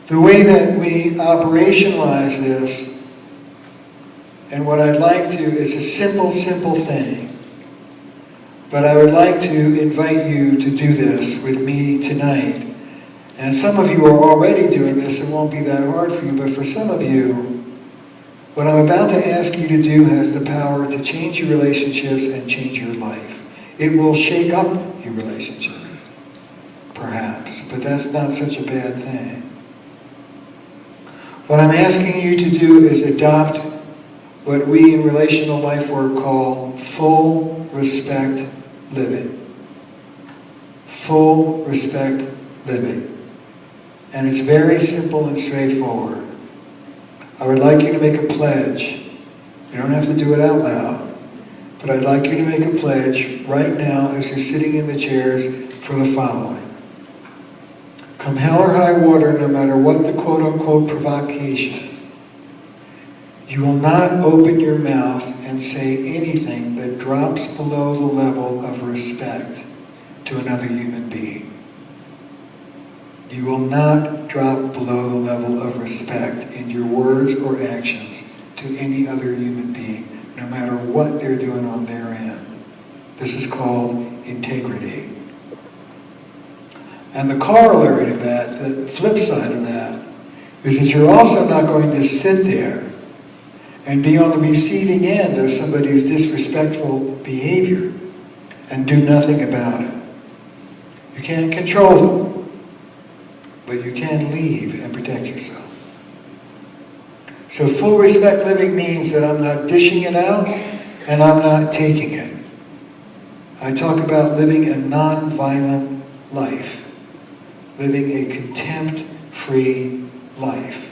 The way that we operationalize this, and what I'd like to, it's a simple thing, but I would like to invite you to do this with me tonight. And some of you are already doing this, it won't be that hard for you, but for some of you, what I'm about to ask you to do has the power to change your relationships and change your life. It will shake up your relationship, perhaps, but that's not such a bad thing. What I'm asking you to do is adopt what we in relational life work call full respect living. Full respect living. And it's very simple and straightforward. I would like you to make a pledge. You don't have to do it out loud, but I'd like you to make a pledge right now as you're sitting in the chairs for the following. Come hell or high water, no matter what the quote-unquote provocation, you will not open your mouth and say anything that drops below the level of respect to another human being. You will not drop below the level of respect in your words or actions to any other human being, no matter what they're doing on their end. This is called integrity. And the corollary to that, the flip side of that, is that you're also not going to sit there and be on the receiving end of somebody's disrespectful behavior and do nothing about it. You can't control them, but you can leave and protect yourself. So full respect living means that I'm not dishing it out and I'm not taking it. I talk about living a non-violent life. Living a contempt-free life.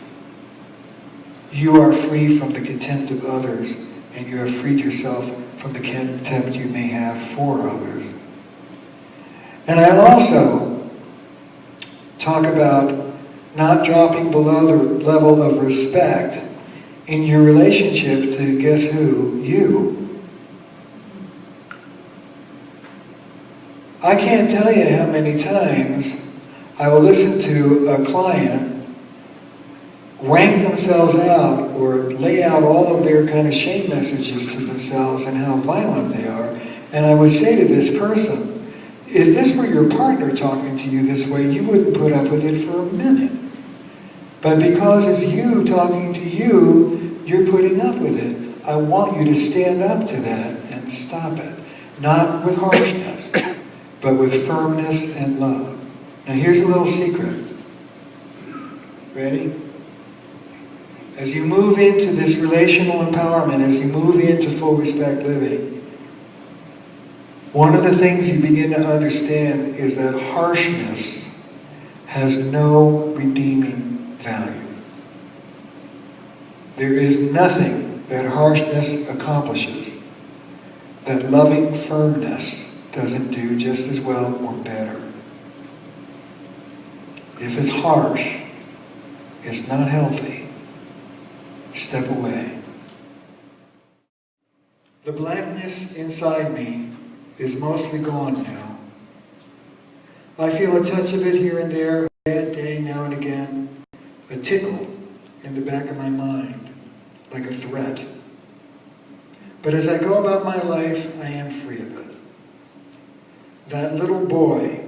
You are free from the contempt of others, and you have freed yourself from the contempt you may have for others. And I also talk about not dropping below the level of respect in your relationship to, guess who? You. I can't tell you how many times I will listen to a client rank themselves out or lay out all of their kind of shame messages to themselves and how violent they are. And I would say to this person, if this were your partner talking to you this way, you wouldn't put up with it for a minute. But because it's you talking to you, you're putting up with it. I want you to stand up to that and stop it. Not with harshness, but with firmness and love. Now here's a little secret. Ready? As you move into this relational empowerment, as you move into full respect living, one of the things you begin to understand is that harshness has no redeeming value. There is nothing that harshness accomplishes that loving firmness doesn't do just as well or better. If it's harsh, it's not healthy. Step away. The blackness inside me is mostly gone now. I feel a touch of it here and there, a bad day now and again, a tickle in the back of my mind, like a threat. But as I go about my life, I am free of it. That little boy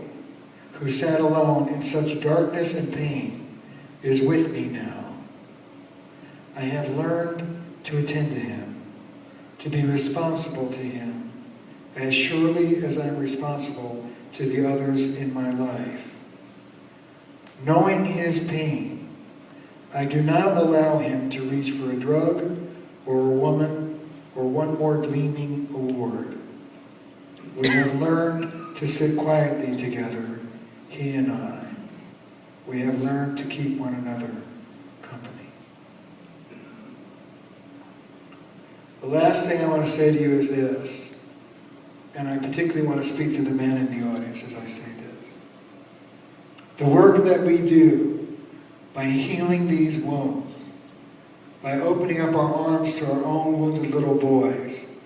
who sat alone in such darkness and pain is with me now. I have learned to attend to him, to be responsible to him, as surely as I'm responsible to the others in my life. Knowing his pain, I do not allow him to reach for a drug or a woman or one more gleaming award. We have learned to sit quietly together, he and I. We have learned to keep one another company. The last thing I want to say to you is this, and I particularly want to speak to the men in the audience as I say this. The work that we do by healing these wounds, by opening up our arms to our own wounded little boys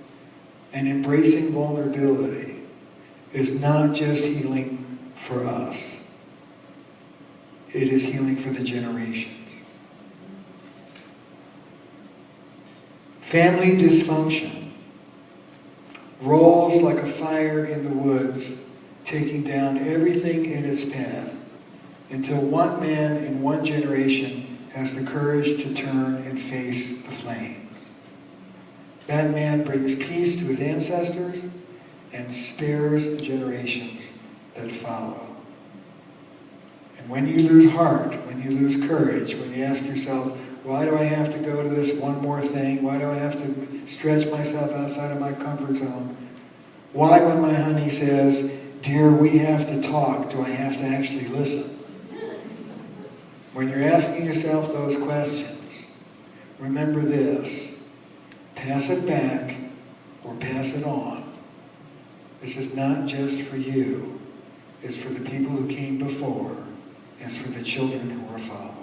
and embracing vulnerability, is not just healing for us. it is healing for the generations. Family dysfunction rolls like a fire in the woods, taking down everything in its path, until one man in one generation has the courage to turn and face the flames. That man brings peace to his ancestors and spares the generations that follow. And when you lose heart, when you lose courage, when you ask yourself, why do I have to go to this one more thing? Why do I have to stretch myself outside of my comfort zone? Why, when my honey says, dear, we have to talk, do I have to actually listen? When you're asking yourself those questions, remember this: pass it back or pass it on. This is not just for you. It's for the people who came before. It's for the children who are following.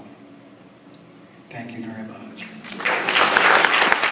Thank you very much.